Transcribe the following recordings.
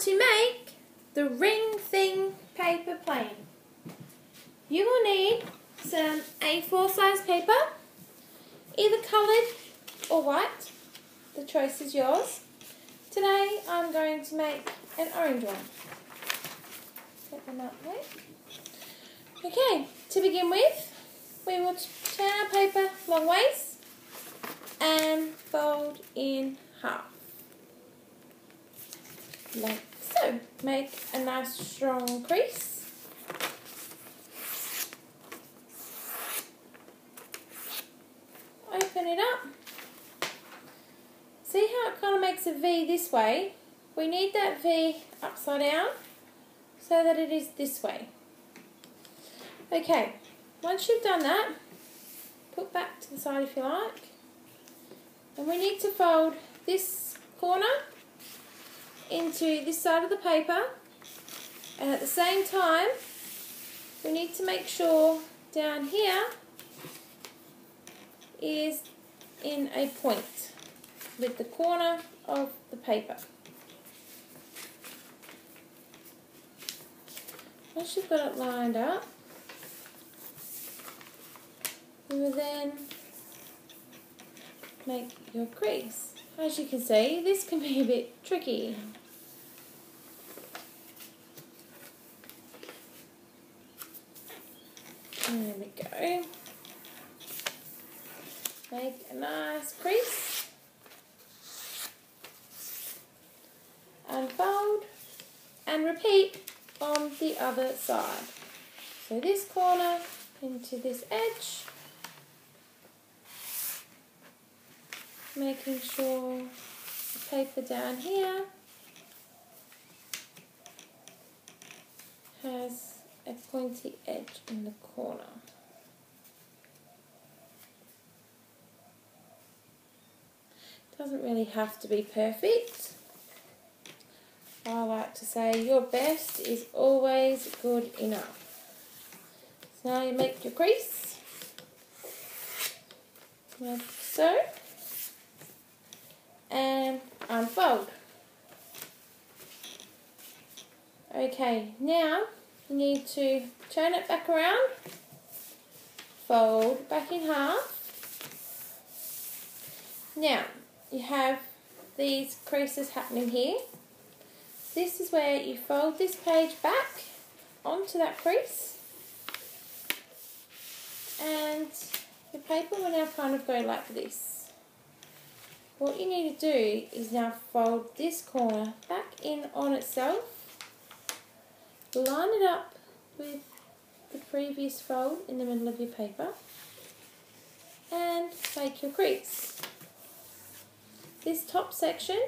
to make the ring thing paper plane. You will need some A4 size paper, either coloured or white. The choice is yours. Today I'm going to make an orange one. Get them out there. Okay, to begin with, we will turn our paper long ways and fold in half. Like so. Make a nice strong crease. Open it up. See how it kind of makes a V this way? We need that V upside down so that it is this way. Okay, once you've done that, put back to the side if you like. And we need to fold this corner into this side of the paper, and at the same time we need to make sure down here is in a point with the corner of the paper. Once you've got it lined up, you will then make your crease. As you can see, this can be a bit tricky. There we go. Make a nice crease. Unfold and repeat on the other side. So this corner into this edge. Making sure the paper down here has a pointy edge in the corner. Doesn't really have to be perfect. I like to say your best is always good enough. So now you make your crease, like so, and unfold. Okay, now you need to turn it back around, fold back in half. Now you have these creases happening here. This is where you fold this page back onto that crease, and the paper will now kind of go like this. What you need to do is now fold this corner back in on itself, line it up with the previous fold in the middle of your paper, and make your crease. This top section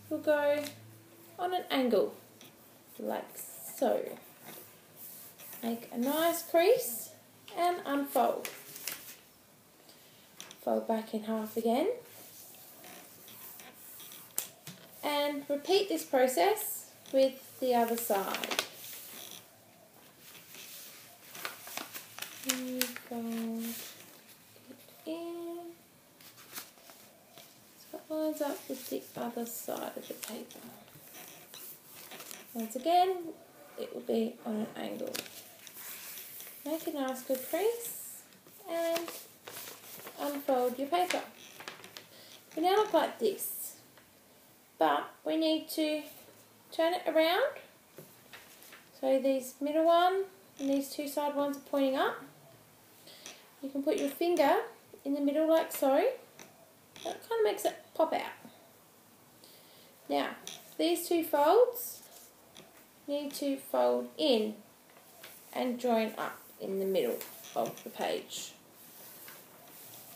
will go on an angle, like so. Make a nice crease and unfold. Fold back in half again. And repeat this process with the other side. You fold it in. So it lines up with the other side of the paper. Once again, it will be on an angle. Make a nice good crease and unfold your paper. We now look like this. But we need to turn it around. So these middle one and these two side ones are pointing up. You can put your finger in the middle like so. That kind of makes it pop out. Now, these two folds need to fold in and join up in the middle of the page.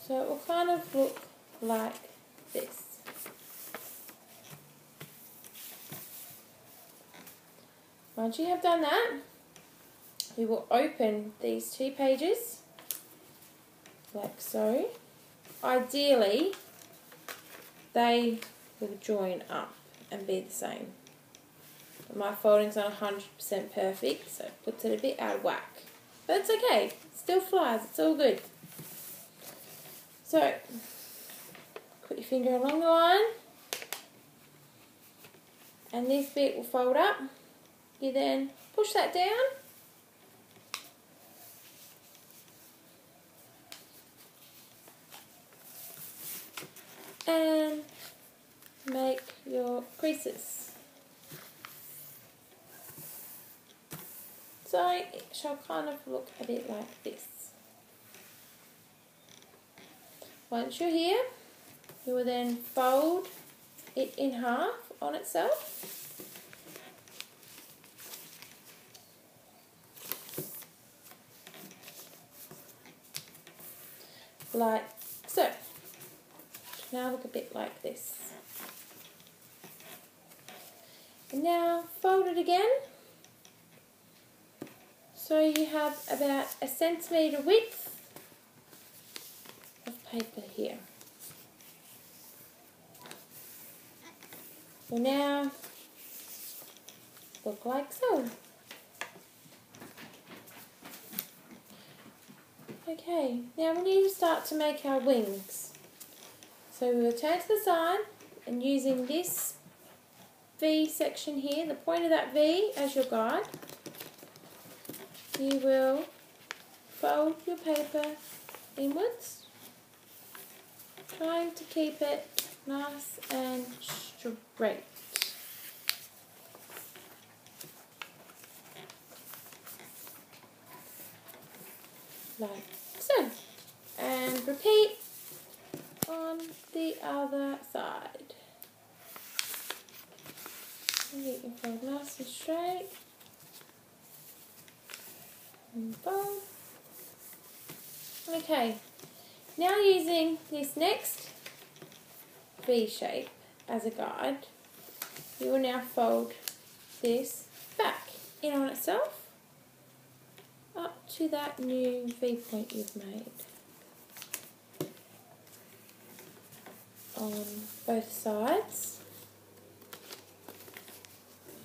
So it will kind of look like this. Once you have done that, we will open these two pages like so. Ideally, they will join up and be the same. But my folding's not 100% perfect, so it puts it a bit out of whack. But it's okay, it still flies, it's all good. So, put your finger along the line and this bit will fold up. You then push that down and make your creases. So it shall kind of look a bit like this. Once you're here, you will then fold it in half on itself. Like so. Now look a bit like this. And now fold it again. So you have about 1 centimetre width of paper here. Will now look like so. Okay, now we need to start to make our wings. So we will turn to the side and using this V section here, the point of that V as your guide, you will fold your paper inwards, trying to keep it nice and straight. Like so. And repeat on the other side. And you can fold nice and straight. And fold. Okay, now using this next V shape as a guide, you will now fold this back in on itself up to that new V point you've made on both sides.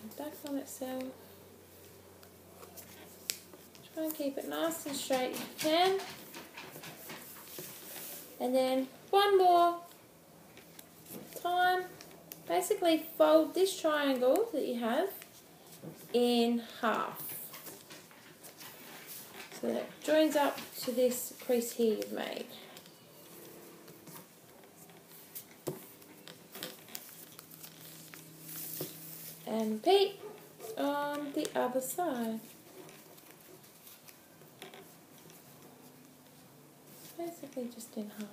And back on itself. Try and keep it nice and straight if you can. And then one more time, basically fold this triangle that you have in half. So that it joins up to this crease here you've made. And repeat on the other side. Basically just in half.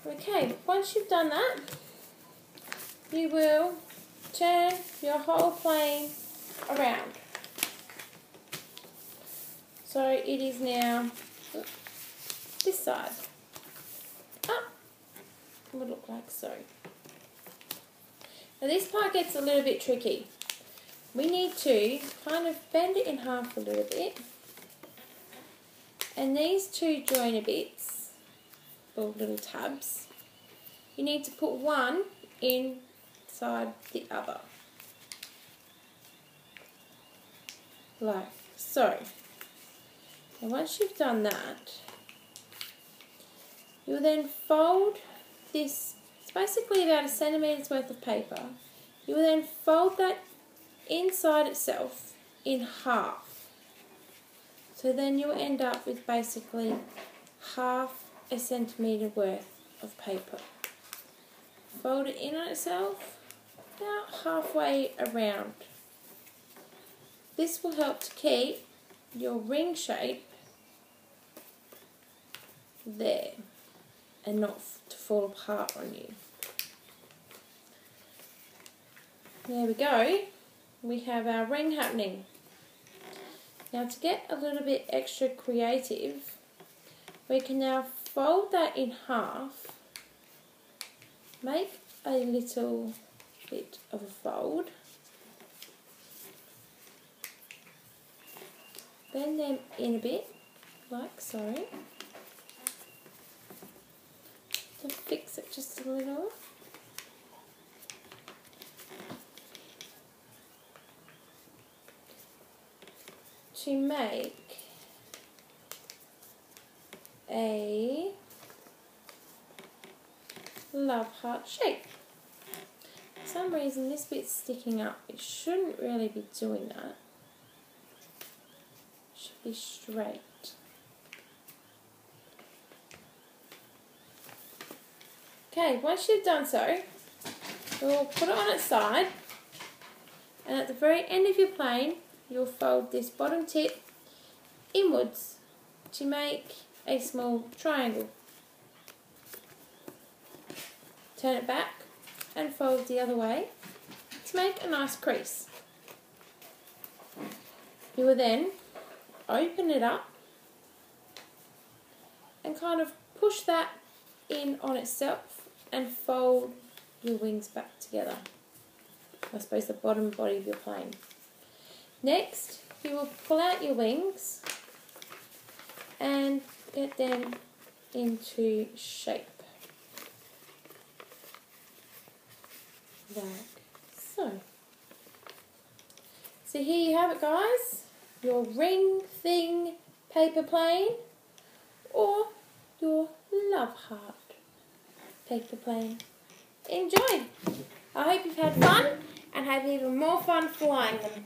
Okay, once you've done that, you will turn your whole plane around. So it is now this side. Up. It would look like so. Now this part gets a little bit tricky. We need to kind of bend it in half a little bit. And these two joiner bits, or little tabs, you need to put one inside the other. Like so. And once you've done that, you'll then fold this, it's basically about 1 centimetre's worth of paper. You will then fold that inside itself in half. So then you'll end up with basically half a centimetre worth of paper. Fold it in on itself about halfway around. This will help to keep your ring shape there and not to fall apart on you. There we go. We have our ring happening. Now to get a little bit extra creative, we can now fold that in half, make a little bit of a fold, bend them in a bit, like so, to fix it just a little. To make love heart shape. For some reason this bit's sticking up. It shouldn't really be doing that. It should be straight. Okay, once you've done so, you'll put it on its side, and at the very end of your plane, you'll fold this bottom tip inwards to make a small triangle. Turn it back and fold the other way to make a nice crease. You will then open it up and kind of push that in on itself and fold your wings back together. I suppose the bottom body of your plane. Next, you will pull out your wings and get them into shape. Like so. So here you have it, guys. Your ring thing paper plane or your love heart paper plane. Enjoy! I hope you've had fun and have even more fun flying them.